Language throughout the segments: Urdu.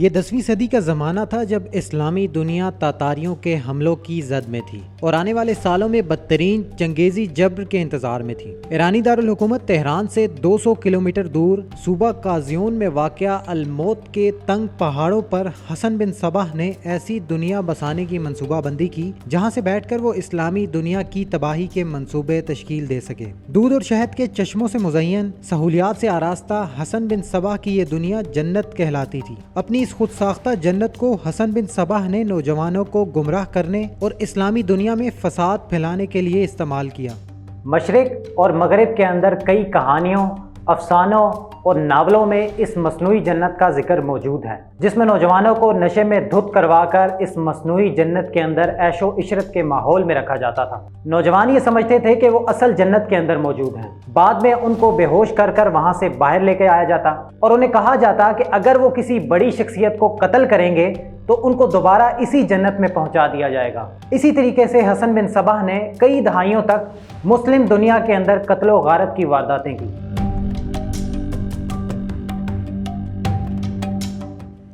یہ 10ویں صدی کا زمانہ تھا جب اسلامی دنیا تاتاریوں کے حملوں کی زد میں تھی اور آنے والے سالوں میں بدترین چنگیزی جبر کے انتظار میں تھی۔ ایرانی دارالحکومت تہران سے 200 کلومیٹر دور صوبہ قازیون میں واقع الموت کے تنگ پہاڑوں پر حسن بن صباح نے ایسی دنیا بسانے کی منصوبہ بندی کی جہاں سے بیٹھ کر وہ اسلامی دنیا کی تباہی کے منصوبے تشکیل دے سکے۔ دودھ اور شہد کے چشموں سے مزین، سہولیات سے آراستہ حسن بن صباح کی یہ دنیا جنت کہلاتی تھی۔ اپنی اس خود ساختہ جنت کو حسن بن صباح نے نوجوانوں کو گمراہ کرنے اور اسلامی دنیا میں فساد پھیلانے کے لیے استعمال کیا۔ مشرق اور مغرب کے اندر کئی کہانیوں، افسانوں اور ناولوں میں اس مصنوعی جنت کا ذکر موجود ہے، جس میں نوجوانوں کو نشے میں دھت کروا کر اس مصنوعی جنت کے اندر عیش و عشرت کے ماحول میں رکھا جاتا تھا۔ نوجوان یہ سمجھتے تھے کہ وہ اصل جنت کے اندر موجود ہیں۔ بعد میں ان کو بے ہوش کر کر وہاں سے باہر لے کے آیا جاتا اور انہیں کہا جاتا کہ اگر وہ کسی بڑی شخصیت کو قتل کریں گے تو ان کو دوبارہ اسی جنت میں پہنچا دیا جائے گا۔ اسی طریقے سے حسن بن صباح نے کئی دہائیوں تک مسلم دنیا کے اندر قتل و غارت کی وارداتیں کی۔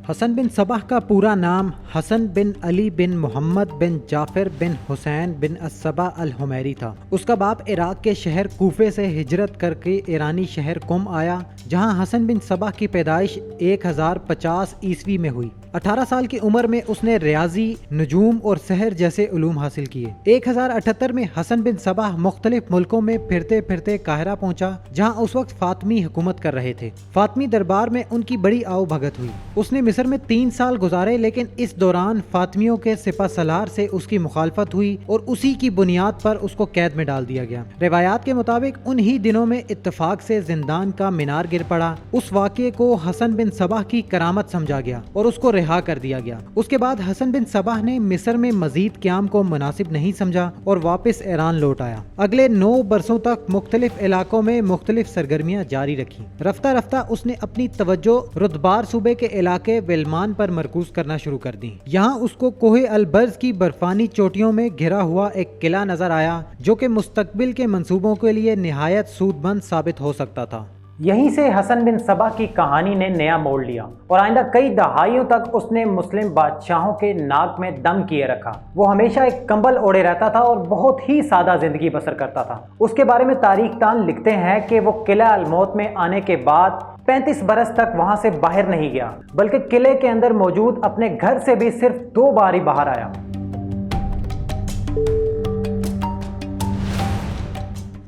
حسن بن صباح کا پورا نام حسن بن علی بن محمد بن جعفر بن حسین بن الصباح الحمیری تھا۔ اس کا باپ عراق کے شہر کوفے سے ہجرت کر کے ایرانی شہر قم آیا، جہاں حسن بن صباح کی پیدائش 1050 عیسوی میں ہوئی۔ 18 سال کی عمر میں اس نے ریاضی، نجوم اور سحر جیسے علوم حاصل کیے۔ 1078 میں حسن بن صباح مختلف ملکوں میں پھرتے پھرتے قاہرہ پہنچا، جہاں اس وقت فاطمی حکومت کر رہے تھے۔ فاطمی دربار میں ان کی بڑی آؤ بھگت ہوئی۔ اس نے مصر میں 3 سال گزارے، لیکن اس دوران فاطمیوں کے سپہ سالار سے اس کی مخالفت ہوئی اور اسی کی بنیاد پر اس کو قید میں ڈال دیا گیا۔ روایات کے مطابق انہی دنوں میں اتفاق سے زندان کا مینار گر پڑا۔ اس واقعے کو حسن بن صباح کی کرامت سمجھا گیا اور اس کو رہا کر دیا گیا۔ اس کے بعد حسن بن صباح نے مصر میں مزید قیام کو مناسب نہیں سمجھا اور واپس ایران لوٹ آیا۔ اگلے 9 برسوں تک مختلف علاقوں میں مختلف سرگرمیاں جاری رکھی۔ رفتہ رفتہ اس نے اپنی توجہ ردبار صوبے کے علاقے ویلمان پر مرکوز کرنا شروع کر دی۔ یہاں اس کو کوہ البرز کی برفانی چوٹیوں میں گھرا ہوا ایک قلعہ نظر آیا، جو کہ مستقبل کے منصوبوں کے لیے نہایت سود مند ثابت ہو سکتا تھا۔ یہیں سے حسن بن صباح کی کہانی نے نیا موڑ لیا اور آئندہ کئی دہائیوں تک اس نے مسلم بادشاہوں کے ناک میں دم کیے رکھا۔ وہ ہمیشہ ایک کمبل اوڑے رہتا تھا اور بہت ہی سادہ زندگی بسر کرتا تھا۔ اس کے بارے میں تاریخ دان لکھتے ہیں کہ وہ قلعہ الموت میں آنے کے بعد 35 برس تک وہاں سے باہر نہیں گیا، بلکہ قلعے کے اندر موجود اپنے گھر سے بھی صرف 2 بار ہی باہر آیا۔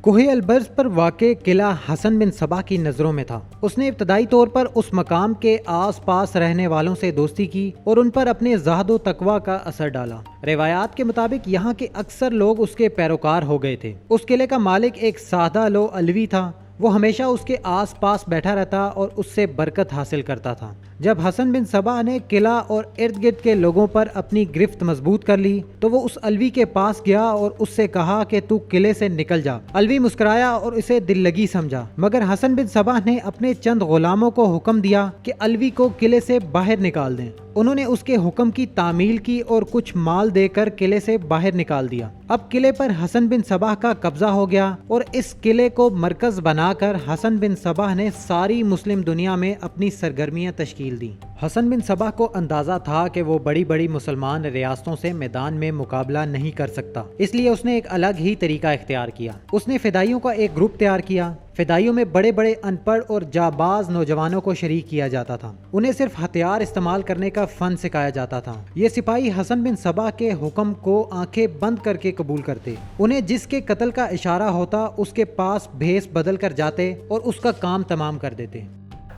کوہ البرز پر واقع قلعہ حسن بن صباح کی نظروں میں تھا۔ اس نے ابتدائی طور پر اس مقام کے آس پاس رہنے والوں سے دوستی کی اور ان پر اپنے زہد و تقوی کا اثر ڈالا۔ روایات کے مطابق یہاں کے اکثر لوگ اس کے پیروکار ہو گئے تھے۔ اس قلعے کا مالک ایک سادہ لو علوی تھا۔ وہ ہمیشہ اس کے آس پاس بیٹھا رہتا اور اس سے برکت حاصل کرتا تھا۔ جب حسن بن صباح نے قلعہ اور ارد گرد کے لوگوں پر اپنی گرفت مضبوط کر لی تو وہ اس علوی کے پاس گیا اور اس سے کہا کہ تو قلعے سے نکل جا۔ علوی مسکرایا اور اسے دل لگی سمجھا، مگر حسن بن صباح نے اپنے چند غلاموں کو حکم دیا کہ علوی کو قلعے سے باہر نکال دیں۔ انہوں نے اس کے حکم کی تعمیل کی اور کچھ مال دے کر قلعے سے باہر نکال دیا۔ اب قلعے پر حسن بن صباح کا قبضہ ہو گیا اور اس قلعے کو مرکز بنا کر حسن بن صباح نے ساری مسلم دنیا میں اپنی سرگرمیاں تشکیل دی۔ حسن بن صباح کو اندازہ تھا کہ وہ بڑی بڑی مسلمان ریاستوں سے میدان میں مقابلہ نہیں کر سکتا، اس لیے اس نے ایک الگ ہی طریقہ اختیار کیا۔ اس نے فدائیوں کا ایک گروپ تیار کیا۔ فدائیوں میں بڑے بڑے ان پڑھ اور جاباز نوجوانوں کو شریک کیا جاتا تھا۔ انہیں صرف ہتھیار استعمال کرنے کا فن سکھایا جاتا تھا۔ یہ سپاہی حسن بن صباح کے حکم کو آنکھیں بند کر کے قبول کرتے۔ انہیں جس کے قتل کا اشارہ ہوتا اس کے پاس بھیس بدل کر جاتے اور اس کا کام تمام کر دیتے۔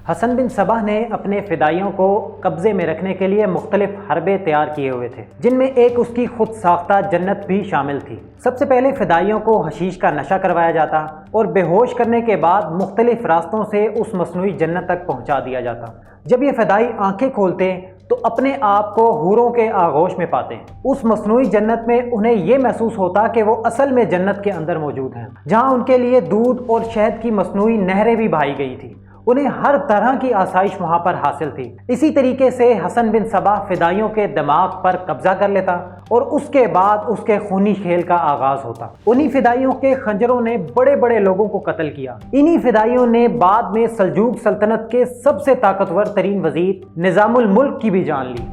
حسن بن صباح نے اپنے فدائیوں کو قبضے میں رکھنے کے لیے مختلف حربے تیار کیے ہوئے تھے، جن میں ایک اس کی خود ساختہ جنت بھی شامل تھی۔ سب سے پہلے فدائیوں کو حشیش کا نشہ کروایا جاتا اور بے ہوش کرنے کے بعد مختلف راستوں سے اس مصنوعی جنت تک پہنچا دیا جاتا۔ جب یہ فدائی آنکھیں کھولتے تو اپنے آپ کو حوروں کے آغوش میں پاتے۔ اس مصنوعی جنت میں انہیں یہ محسوس ہوتا کہ وہ اصل میں جنت کے اندر موجود ہیں، جہاں ان کے لیے دودھ اور شہد کی مصنوعی نہریں بھی بہائی گئی تھی۔ انہیں ہر طرح کی آسائش وہاں پر حاصل تھی۔ اسی طریقے سے حسن بن صبا فدائیوں کے دماغ پر قبضہ کر لیتا اور اس کے بعد اس کے خونی کھیل کا آغاز ہوتا۔ انہی فدائیوں کے خنجروں نے بڑے بڑے لوگوں کو قتل کیا۔ انہی فدائیوں نے بعد میں سلجوق سلطنت کے سب سے طاقتور ترین وزیر نظام الملک کی بھی جان لی۔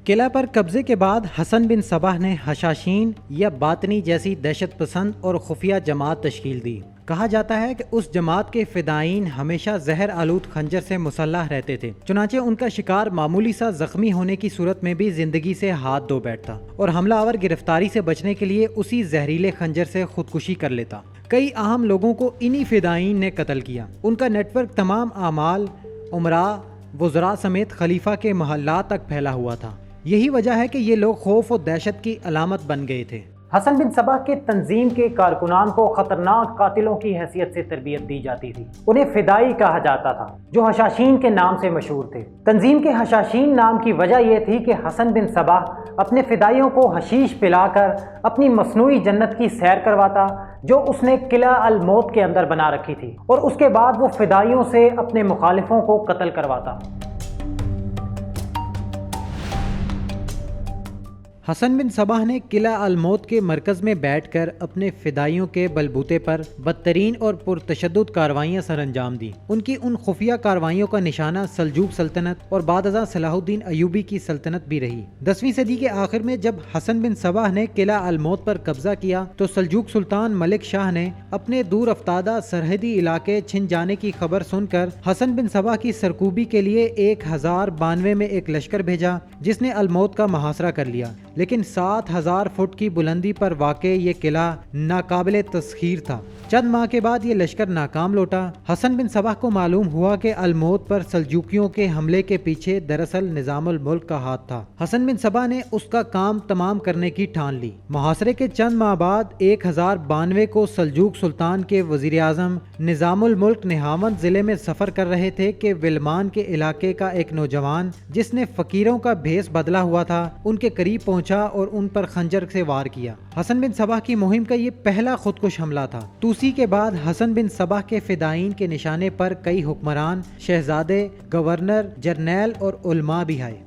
قلعہ پر قبضے کے بعد حسن بن صبا نے حشاشین یا باطنی جیسی دہشت پسند اور خفیہ جماعت تشکیل دی۔ کہا جاتا ہے کہ اس جماعت کے فدائین ہمیشہ زہر آلود خنجر سے مسلح رہتے تھے، چنانچہ ان کا شکار معمولی سا زخمی ہونے کی صورت میں بھی زندگی سے ہاتھ دھو بیٹھتا اور حملہ آور گرفتاری سے بچنے کے لیے اسی زہریلے خنجر سے خودکشی کر لیتا۔ کئی اہم لوگوں کو انہی فدائین نے قتل کیا۔ ان کا نیٹ ورک تمام اعمال، امراء، وزراء سمیت خلیفہ کے محلات تک پھیلا ہوا تھا۔ یہی وجہ ہے کہ یہ لوگ خوف و دہشت کی علامت بن گئے تھے۔ حسن بن صبا کے تنظیم کے کارکنان کو خطرناک قاتلوں کی حیثیت سے تربیت دی جاتی تھی۔ انہیں فدائی کہا جاتا تھا، جو حشاشین کے نام سے مشہور تھے۔ تنظیم کے حشاشین نام کی وجہ یہ تھی کہ حسن بن صبا اپنے فدائیوں کو حشیش پلا کر اپنی مصنوعی جنت کی سیر کرواتا، جو اس نے قلعہ الموت کے اندر بنا رکھی تھی، اور اس کے بعد وہ فدائیوں سے اپنے مخالفوں کو قتل کرواتا۔ حسن بن صبا نے قلعہ الموت کے مرکز میں بیٹھ کر اپنے فدائیوں کے بلبوتے پر بدترین اور پرتشدد کارروائیاں سر انجام دیں۔ ان کی ان خفیہ کارروائیوں کا نشانہ سلجوق سلطنت اور بعد ازاں صلاح الدین ایوبی کی سلطنت بھی رہی۔ 10ویں صدی کے آخر میں جب حسن بن صبا نے قلعہ الموت پر قبضہ کیا تو سلجوق سلطان ملک شاہ نے اپنے دور افتادہ سرحدی علاقے چھن جانے کی خبر سن کر حسن بن صبا کی سرکوبی کے لیے 1092 میں ایک لشکر بھیجا، جس نے الموت کا محاصرہ کر لیا۔ لیکن 7000 فٹ کی بلندی پر واقع یہ قلعہ ناقابل تسخیر تھا۔ چند ماہ کے بعد یہ لشکر ناکام لوٹا۔ حسن بن صبا کو معلوم ہوا کہ الموت پر سلجوکیوں کے حملے کے پیچھے دراصل نظام الملک کا ہاتھ تھا۔ حسن بن صبا نے اس کا کام تمام کرنے کی ٹھان لی۔ محاصرے کے چند ماہ بعد 1092 کو سلجوق سلطان کے وزیر اعظم نظام الملک نہاوند ضلع میں سفر کر رہے تھے کہ ولمان کے علاقے کا ایک نوجوان جس نے فقیروں کا بھیس بدلا ہوا تھا ان کے قریب پہنچا اور ان پر خنجر سے وار کیا۔ حسن بن صبا کی مہم کا یہ پہلا خودکش حملہ تھا۔ توسی کے بعد حسن بن صبا کے فدائین کے نشانے پر کئی حکمران، شہزادے، گورنر جرنیل اور علماء بھی آئے۔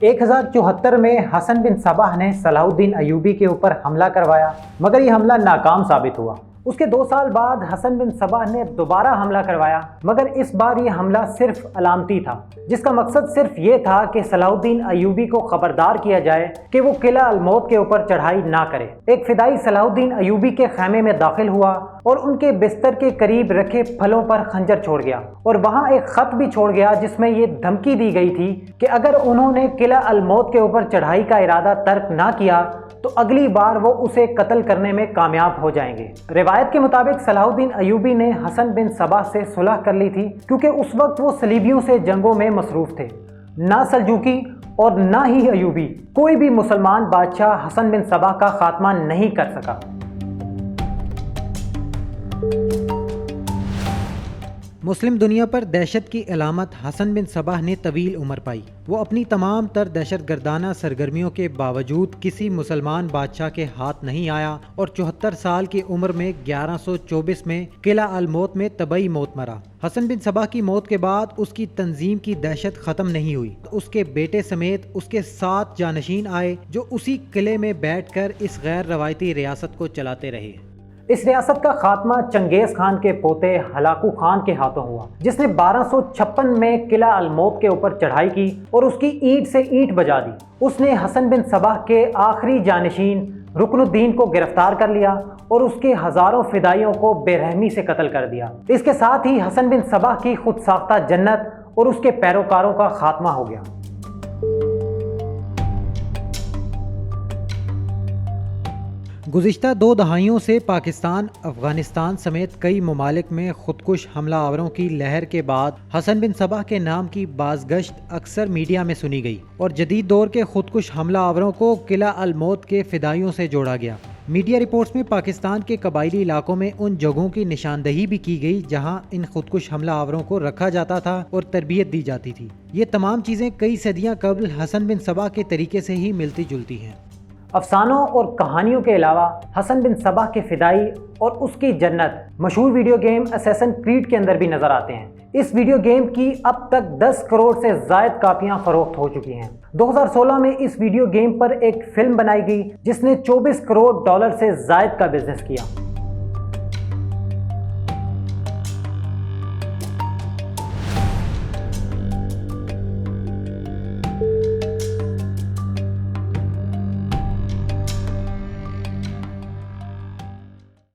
1074 میں حسن بن صبا نے صلاح الدین ایوبی کے اوپر حملہ کروایا، مگر یہ حملہ ناکام ثابت ہوا۔ اس کے 2 سال بعد حسن بن صبا نے دوبارہ حملہ کروایا، مگر اس بار یہ حملہ صرف علامتی تھا، جس کا مقصد صرف یہ تھا کہ صلاح الدین ایوبی کو خبردار کیا جائے کہ وہ قلعہ الموت کے اوپر چڑھائی نہ کرے۔ ایک فدائی صلاح الدین ایوبی کے خیمے میں داخل ہوا اور ان کے بستر کے قریب رکھے پھلوں پر خنجر چھوڑ گیا، اور وہاں ایک خط بھی چھوڑ گیا جس میں یہ دھمکی دی گئی تھی کہ اگر انہوں نے قلعہ الموت کے اوپر چڑھائی کا ارادہ ترک نہ کیا تو اگلی بار وہ اسے قتل کرنے میں کامیاب ہو جائیں گے۔ روایت کے مطابق صلاح الدین ایوبی نے حسن بن صبا سے صلح کر لی تھی، کیونکہ اس وقت وہ صلیبیوں سے جنگوں میں مصروف تھے۔ نہ سلجوقی اور نہ ہی ایوبی، کوئی بھی مسلمان بادشاہ حسن بن صبا کا خاتمہ نہیں کر سکا۔ مسلم دنیا پر دہشت کی علامت حسن بن صبا نے طویل عمر پائی۔ وہ اپنی تمام تر دہشت گردانہ سرگرمیوں کے باوجود کسی مسلمان بادشاہ کے ہاتھ نہیں آیا اور 74 سال کی عمر میں 1124 میں قلعہ الموت میں طبعی موت مرا۔ حسن بن صبا کی موت کے بعد اس کی تنظیم کی دہشت ختم نہیں ہوئی۔ اس کے بیٹے سمیت اس کے 7 جانشین آئے جو اسی قلعے میں بیٹھ کر اس غیر روایتی ریاست کو چلاتے رہے۔ اس ریاست کا خاتمہ چنگیز خان کے پوتے ہلاکو خان کے ہاتھوں ہوا، جس نے 1256 میں قلعہ الموت کے اوپر چڑھائی کی اور اس کی اینٹ سے اینٹ بجا دی۔ اس نے حسن بن صبا کے آخری جانشین رکن الدین کو گرفتار کر لیا اور اس کے ہزاروں فدائیوں کو بے رحمی سے قتل کر دیا۔ اس کے ساتھ ہی حسن بن صبا کی خود ساختہ جنت اور اس کے پیروکاروں کا خاتمہ ہو گیا۔ گزشتہ 2 دہائیوں سے پاکستان، افغانستان سمیت کئی ممالک میں خودکش حملہ آوروں کی لہر کے بعد حسن بن صبا کے نام کی بازگشت اکثر میڈیا میں سنی گئی اور جدید دور کے خودکش حملہ آوروں کو قلعہ الموت کے فدائیوں سے جوڑا گیا۔ میڈیا رپورٹس میں پاکستان کے قبائلی علاقوں میں ان جگہوں کی نشاندہی بھی کی گئی جہاں ان خودکش حملہ آوروں کو رکھا جاتا تھا اور تربیت دی جاتی تھی۔ یہ تمام چیزیں کئی صدیاں قبل حسن بن صبا کے طریقے سے ہی ملتی جلتی ہیں۔ افسانوں اور کہانیوں کے علاوہ حسن بن صبا کے فدائی اور اس کی جنت مشہور ویڈیو گیم اسیسن کریڈ کے اندر بھی نظر آتے ہیں۔ اس ویڈیو گیم کی اب تک 10 کروڑ سے زائد کاپیاں فروخت ہو چکی ہیں۔ 2016 میں اس ویڈیو گیم پر ایک فلم بنائی گئی جس نے 24 کروڑ ڈالر سے زائد کا بزنس کیا۔